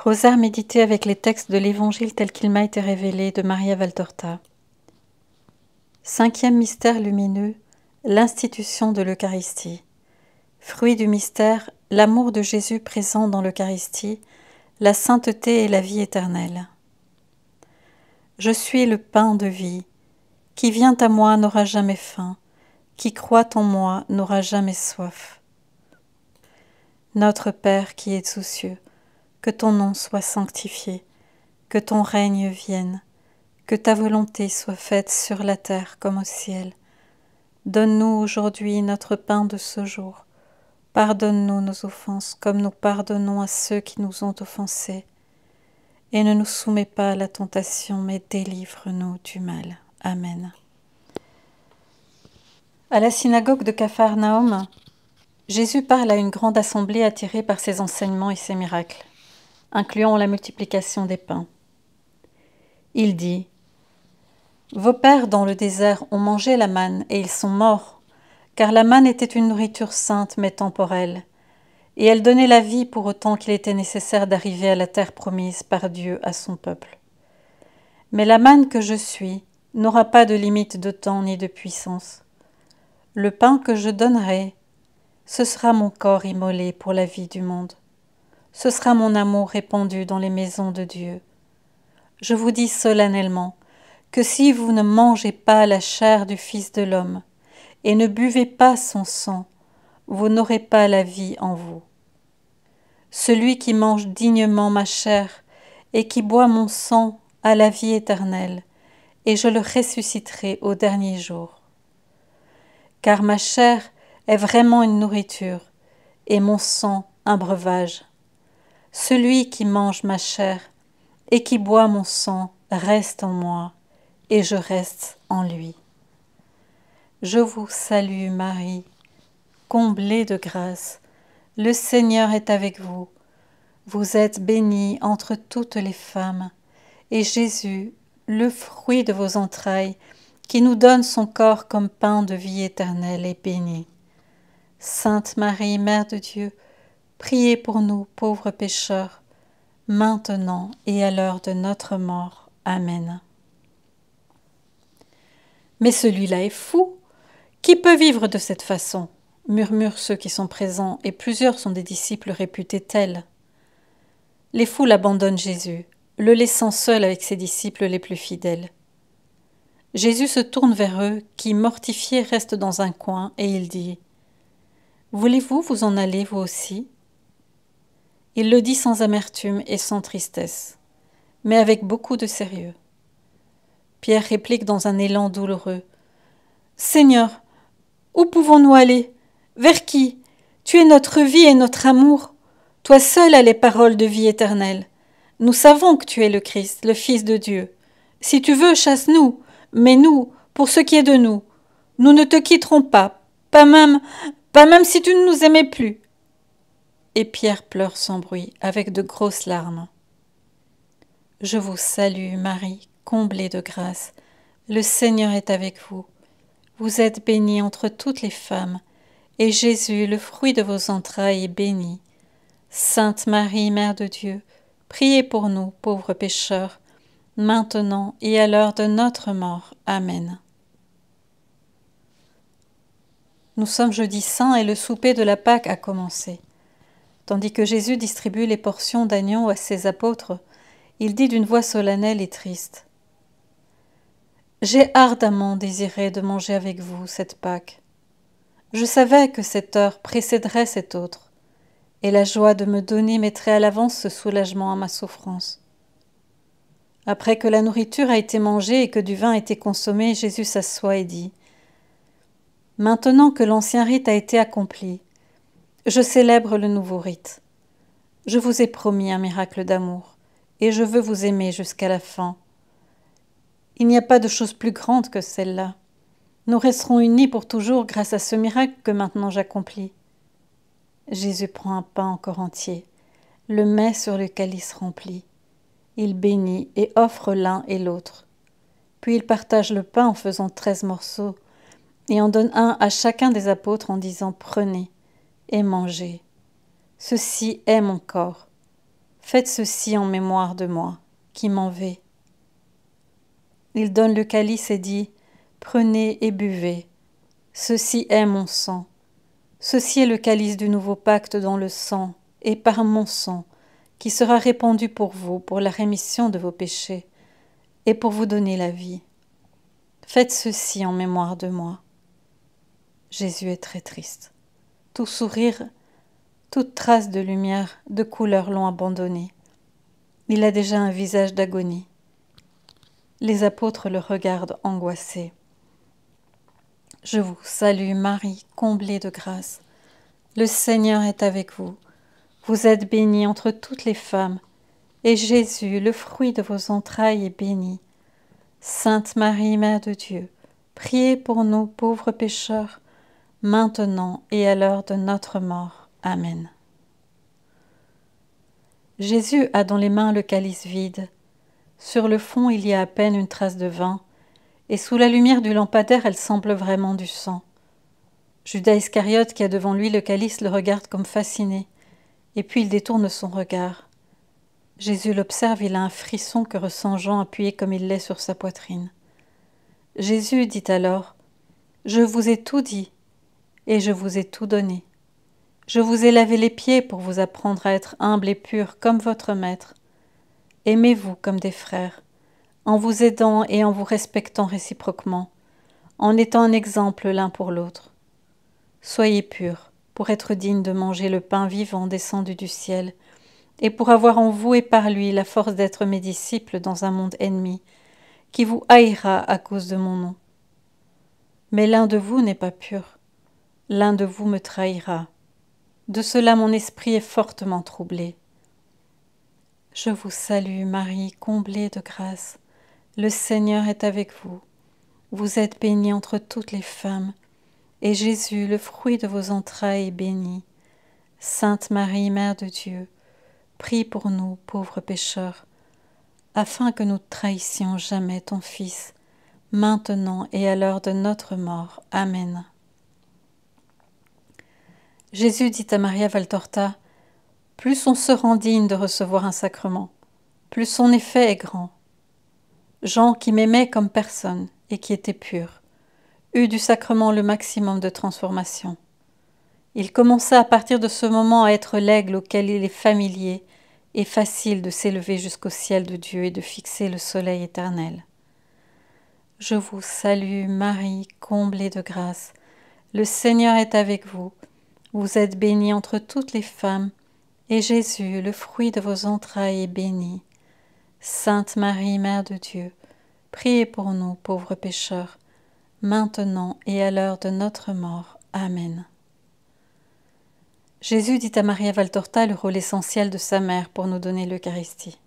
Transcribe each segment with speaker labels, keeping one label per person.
Speaker 1: Rosaire médité avec les textes de l'Évangile tel qu'il m'a été révélé de Maria Valtorta. Cinquième mystère lumineux, l'institution de l'Eucharistie. Fruit du mystère, l'amour de Jésus présent dans l'Eucharistie, la sainteté et la vie éternelle. Je suis le pain de vie. Qui vient à moi n'aura jamais faim. Qui croit en moi n'aura jamais soif. Notre Père qui es aux cieux, que ton nom soit sanctifié, que ton règne vienne, que ta volonté soit faite sur la terre comme au ciel. Donne-nous aujourd'hui notre pain de ce jour. Pardonne-nous nos offenses comme nous pardonnons à ceux qui nous ont offensés. Et ne nous soumets pas à la tentation, mais délivre-nous du mal. Amen. À la synagogue de Capharnaüm, Jésus parle à une grande assemblée attirée par ses enseignements et ses miracles, incluant la multiplication des pains. Il dit : « Vos pères dans le désert ont mangé la manne et ils sont morts, car la manne était une nourriture sainte mais temporelle, et elle donnait la vie pour autant qu'il était nécessaire d'arriver à la terre promise par Dieu à son peuple. Mais la manne que je suis n'aura pas de limite de temps ni de puissance. Le pain que je donnerai, ce sera mon corps immolé pour la vie du monde. Ce sera mon amour répandu dans les maisons de Dieu. Je vous dis solennellement que si vous ne mangez pas la chair du Fils de l'homme et ne buvez pas son sang, vous n'aurez pas la vie en vous. Celui qui mange dignement ma chair et qui boit mon sang a la vie éternelle, et je le ressusciterai au dernier jour. Car ma chair est vraiment une nourriture, et mon sang un breuvage. Celui qui mange ma chair et qui boit mon sang reste en moi, et je reste en lui. Je vous salue Marie, comblée de grâce, le Seigneur est avec vous. Vous êtes bénie entre toutes les femmes, et Jésus, le fruit de vos entrailles, qui nous donne son corps comme pain de vie éternelle, est béni. Sainte Marie, Mère de Dieu, priez pour nous pauvres pécheurs, maintenant et à l'heure de notre mort. Amen. Mais celui-là est fou. Qui peut vivre de cette façon ? Murmurent ceux qui sont présents, et plusieurs sont des disciples réputés tels. Les foules abandonnent Jésus, le laissant seul avec ses disciples les plus fidèles. Jésus se tourne vers eux, qui, mortifiés, restent dans un coin, et il dit : « Voulez-vous vous en aller, vous aussi ?» Il le dit sans amertume et sans tristesse, mais avec beaucoup de sérieux. Pierre réplique dans un élan douloureux : « Seigneur, où pouvons-nous aller ? Vers qui ? Tu es notre vie et notre amour. Toi seul as les paroles de vie éternelle. Nous savons que tu es le Christ, le Fils de Dieu. Si tu veux, chasse-nous, mais nous, pour ce qui est de nous, nous ne te quitterons pas, pas même si tu ne nous aimais plus. » Et Pierre pleure sans bruit, avec de grosses larmes. Je vous salue, Marie, comblée de grâce. Le Seigneur est avec vous. Vous êtes bénie entre toutes les femmes, et Jésus, le fruit de vos entrailles, est béni. Sainte Marie, Mère de Dieu, priez pour nous, pauvres pécheurs, maintenant et à l'heure de notre mort. Amen. Nous sommes jeudi saint et le souper de la Pâque a commencé. Tandis que Jésus distribue les portions d'agneau à ses apôtres, il dit d'une voix solennelle et triste : « J'ai ardemment désiré de manger avec vous cette Pâque. Je savais que cette heure précéderait cette autre, et la joie de me donner mettrait à l'avance ce soulagement à ma souffrance. » Après que la nourriture a été mangée et que du vin a été consommé, Jésus s'assoit et dit : « Maintenant que l'ancien rite a été accompli, je célèbre le nouveau rite. Je vous ai promis un miracle d'amour, et je veux vous aimer jusqu'à la fin. Il n'y a pas de chose plus grande que celle-là. Nous resterons unis pour toujours grâce à ce miracle que maintenant j'accomplis. » Jésus prend un pain encore entier, le met sur le calice rempli. Il bénit et offre l'un et l'autre. Puis il partage le pain en faisant 13 morceaux et en donne un à chacun des apôtres en disant : « Prenez et mangez. Ceci est mon corps. » Faites ceci en mémoire de moi, qui m'en vais. Il donne le calice et dit, prenez et buvez. Ceci est mon sang. Ceci est le calice du nouveau pacte dans le sang, et par mon sang, qui sera répandu pour vous, pour la rémission de vos péchés, et pour vous donner la vie. Faites ceci en mémoire de moi. Jésus est très triste. Tout sourire, toute trace de lumière, de couleur l'ont abandonné. Il a déjà un visage d'agonie. Les apôtres le regardent angoissés. Je vous salue Marie, comblée de grâce. Le Seigneur est avec vous. Vous êtes bénie entre toutes les femmes, et Jésus, le fruit de vos entrailles, est béni. Sainte Marie, Mère de Dieu, priez pour nous pauvres pécheurs, maintenant et à l'heure de notre mort. Amen. Jésus a dans les mains le calice vide. Sur le fond, il y a à peine une trace de vin, et sous la lumière du lampadaire, elle semble vraiment du sang. Judas Iscariote, qui a devant lui le calice, le regarde comme fasciné, et puis il détourne son regard. Jésus l'observe, il a un frisson que ressent Jean appuyé comme il l'est sur sa poitrine. Jésus dit alors, « Je vous ai tout dit, et je vous ai tout donné. Je vous ai lavé les pieds pour vous apprendre à être humble et pur comme votre Maître. Aimez-vous comme des frères, en vous aidant et en vous respectant réciproquement, en étant un exemple l'un pour l'autre. Soyez purs pour être dignes de manger le pain vivant descendu du ciel, et pour avoir en vous et par lui la force d'être mes disciples dans un monde ennemi, qui vous haïra à cause de mon nom. Mais l'un de vous n'est pas pur, l'un de vous me trahira. De cela mon esprit est fortement troublé. Je vous salue Marie, comblée de grâce. Le Seigneur est avec vous. Vous êtes bénie entre toutes les femmes, et Jésus, le fruit de vos entrailles, est béni. Sainte Marie, Mère de Dieu, prie pour nous, pauvres pécheurs, afin que nous ne trahissions jamais ton Fils, maintenant et à l'heure de notre mort. Amen. Jésus dit à Maria Valtorta, « Plus on se rend digne de recevoir un sacrement, plus son effet est grand. » Jean, qui m'aimait comme personne et qui était pur, eut du sacrement le maximum de transformation. Il commença à partir de ce moment à être l'aigle auquel il est familier et facile de s'élever jusqu'au ciel de Dieu et de fixer le soleil éternel. Je vous salue Marie, comblée de grâce. Le Seigneur est avec vous. Vous êtes bénie entre toutes les femmes, et Jésus, le fruit de vos entrailles, est béni. Sainte Marie, Mère de Dieu, priez pour nous, pauvres pécheurs, maintenant et à l'heure de notre mort. Amen. Jésus dit à Maria Valtorta le rôle essentiel de sa mère pour nous donner l'Eucharistie.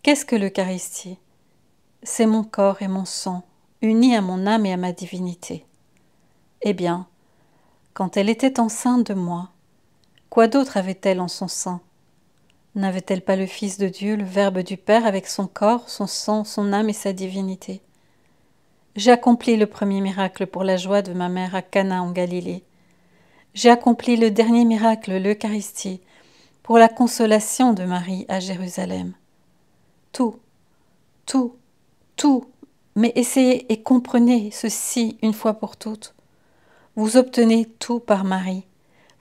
Speaker 1: Qu'est-ce que l'Eucharistie ? C'est mon corps et mon sang, unis à mon âme et à ma divinité. Eh bien, quand elle était enceinte de moi, quoi d'autre avait-elle en son sein ? N'avait-elle pas le Fils de Dieu, le Verbe du Père, avec son corps, son sang, son âme et sa divinité ? J'ai accompli le premier miracle pour la joie de ma mère à Cana en Galilée. J'ai accompli le dernier miracle, l'Eucharistie, pour la consolation de Marie à Jérusalem. Tout, tout, tout, mais essayez et comprenez ceci une fois pour toutes. Vous obtenez tout par Marie.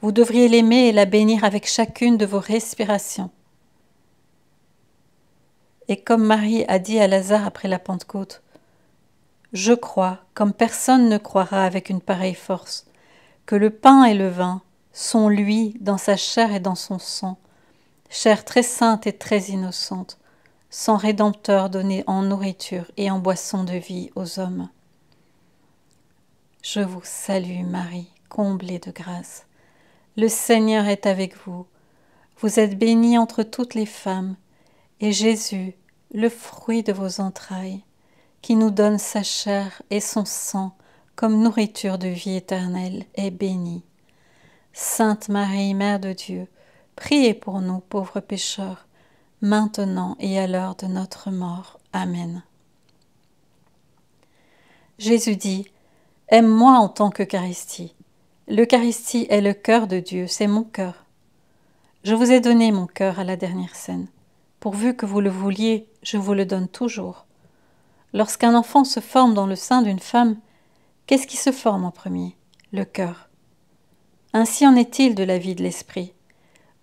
Speaker 1: Vous devriez l'aimer et la bénir avec chacune de vos respirations. Et comme Marie a dit à Lazare après la Pentecôte, « Je crois, comme personne ne croira avec une pareille force, que le pain et le vin sont lui dans sa chair et dans son sang, chair très sainte et très innocente, sang rédempteur donné en nourriture et en boisson de vie aux hommes. Je vous salue Marie, comblée de grâce. Le Seigneur est avec vous. Vous êtes bénie entre toutes les femmes, et Jésus, le fruit de vos entrailles, qui nous donne sa chair et son sang comme nourriture de vie éternelle, est béni. Sainte Marie, Mère de Dieu, priez pour nous pauvres pécheurs, maintenant et à l'heure de notre mort. Amen. Jésus dit, « Aime-moi en tant qu'Eucharistie. L'Eucharistie est le cœur de Dieu, c'est mon cœur. Je vous ai donné mon cœur à la dernière scène. Pourvu que vous le vouliez, je vous le donne toujours. Lorsqu'un enfant se forme dans le sein d'une femme, qu'est-ce qui se forme en premier? Le cœur. Ainsi en est-il de la vie de l'esprit.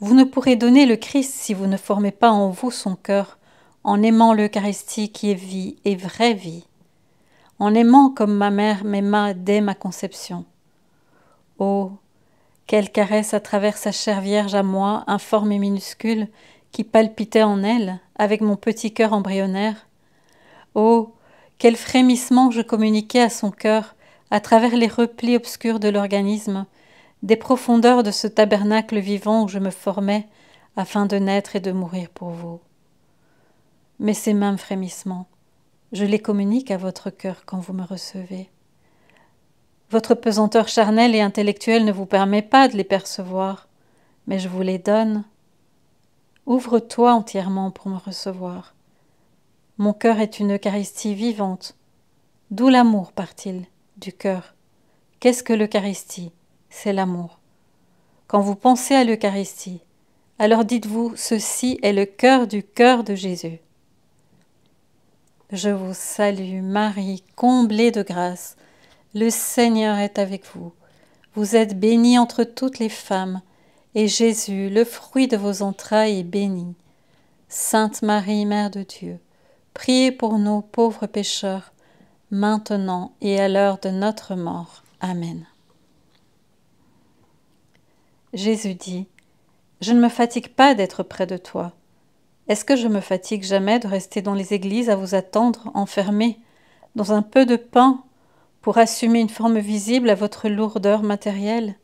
Speaker 1: Vous ne pourrez donner le Christ si vous ne formez pas en vous son cœur, en aimant l'Eucharistie qui est vie et vraie vie, en aimant comme ma mère m'aima dès ma conception. Oh, quelle caresse à travers sa chair vierge à moi, informe et minuscule, qui palpitait en elle, avec mon petit cœur embryonnaire. Oh, quel frémissement je communiquais à son cœur, à travers les replis obscurs de l'organisme, des profondeurs de ce tabernacle vivant où je me formais, afin de naître et de mourir pour vous. Mais ces mêmes frémissements, je les communique à votre cœur quand vous me recevez. Votre pesanteur charnelle et intellectuelle ne vous permet pas de les percevoir, mais je vous les donne. Ouvre-toi entièrement pour me recevoir. Mon cœur est une Eucharistie vivante. D'où l'amour part-il? Du cœur. Qu'est-ce que l'Eucharistie? C'est l'amour. Quand vous pensez à l'Eucharistie, alors dites-vous, ceci est le cœur de Jésus. Je vous salue, Marie, comblée de grâce. Le Seigneur est avec vous. Vous êtes bénie entre toutes les femmes, et Jésus, le fruit de vos entrailles, est béni. Sainte Marie, Mère de Dieu, priez pour nous pauvres pécheurs, maintenant et à l'heure de notre mort. Amen. Jésus dit, « Je ne me fatigue pas d'être près de toi. » Est-ce que je me fatigue jamais de rester dans les églises à vous attendre, enfermée, dans un peu de pain, pour assumer une forme visible à votre lourdeur matérielle?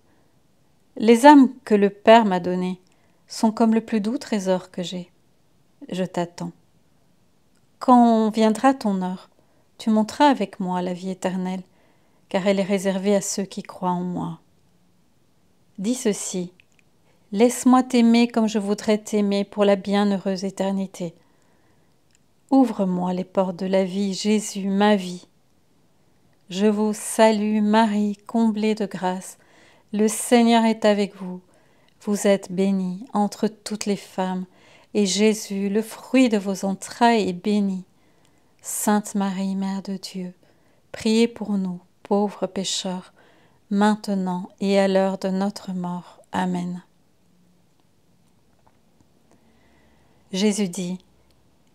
Speaker 1: Les âmes que le Père m'a données sont comme le plus doux trésor que j'ai. Je t'attends. Quand viendra ton heure, tu monteras avec moi la vie éternelle, car elle est réservée à ceux qui croient en moi. Dis ceci, laisse-moi t'aimer comme je voudrais t'aimer pour la bienheureuse éternité. Ouvre-moi les portes de la vie, Jésus, ma vie. Je vous salue, Marie, comblée de grâce. Le Seigneur est avec vous. Vous êtes bénie entre toutes les femmes, et Jésus, le fruit de vos entrailles, est béni. Sainte Marie, Mère de Dieu, priez pour nous, pauvres pécheurs, maintenant et à l'heure de notre mort. Amen. Jésus dit,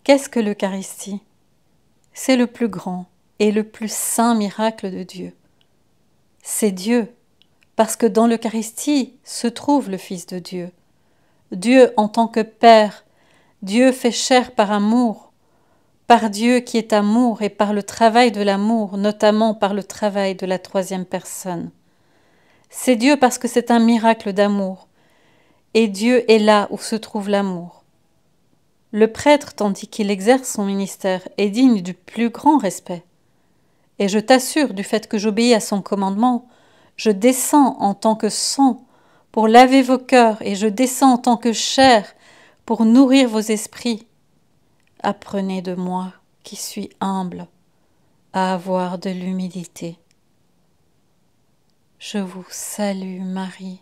Speaker 1: qu'est-ce que l'Eucharistie? C'est le plus grand et le plus saint miracle de Dieu. C'est Dieu, parce que dans l'Eucharistie se trouve le Fils de Dieu. Dieu en tant que Père, Dieu fait chair par amour, par Dieu qui est amour et par le travail de l'amour, notamment par le travail de la troisième personne. C'est Dieu parce que c'est un miracle d'amour, et Dieu est là où se trouve l'amour. Le prêtre, tandis qu'il exerce son ministère, est digne du plus grand respect. Et je t'assure, du fait que j'obéis à son commandement, je descends en tant que sang pour laver vos cœurs, et je descends en tant que chair pour nourrir vos esprits. Apprenez de moi, qui suis humble, à avoir de l'humilité. Je vous salue, Marie,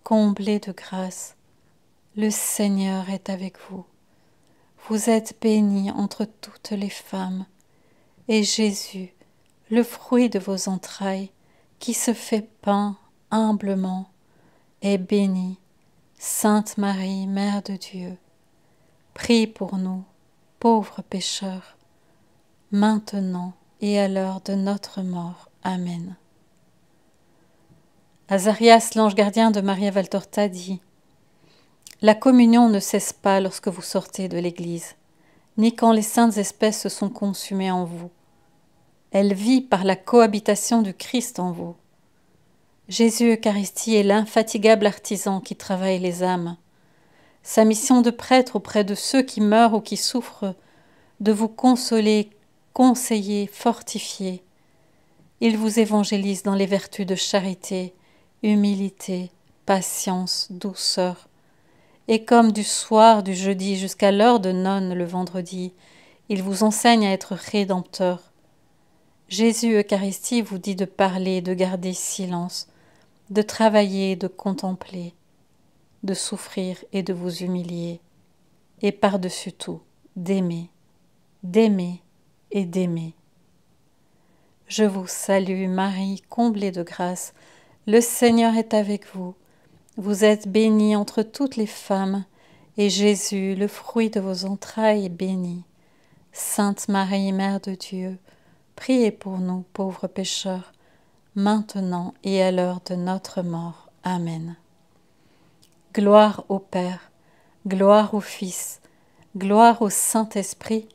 Speaker 1: comblée de grâce. Le Seigneur est avec vous. Vous êtes bénie entre toutes les femmes, et Jésus, le fruit de vos entrailles, qui se fait pain humblement, est béni. Sainte Marie, Mère de Dieu, prie pour nous, pauvres pécheurs, maintenant et à l'heure de notre mort. Amen. Azarias, l'ange gardien de Maria Valtorta, dit « La communion ne cesse pas lorsque vous sortez de l'Église, ni quand les saintes espèces se sont consumées en vous. Elle vit par la cohabitation du Christ en vous. Jésus Eucharistie est l'infatigable artisan qui travaille les âmes. Sa mission de prêtre auprès de ceux qui meurent ou qui souffrent, de vous consoler, conseiller, fortifier. Il vous évangélise dans les vertus de charité, humilité, patience, douceur. Et comme du soir du jeudi jusqu'à l'heure de nonne le vendredi, il vous enseigne à être rédempteur. Jésus Eucharistie vous dit de parler, de garder silence, de travailler, de contempler. de souffrir et de vous humilier, et par-dessus tout, d'aimer et d'aimer. Je vous salue Marie, comblée de grâce, le Seigneur est avec vous. Vous êtes bénie entre toutes les femmes, et Jésus, le fruit de vos entrailles, est béni. Sainte Marie, Mère de Dieu, priez pour nous pauvres pécheurs, maintenant et à l'heure de notre mort. Amen. Gloire au Père, gloire au Fils, gloire au Saint-Esprit,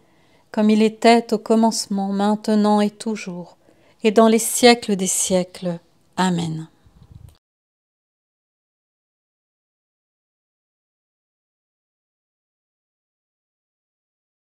Speaker 1: comme il était au commencement, maintenant et toujours, et dans les siècles des siècles. Amen.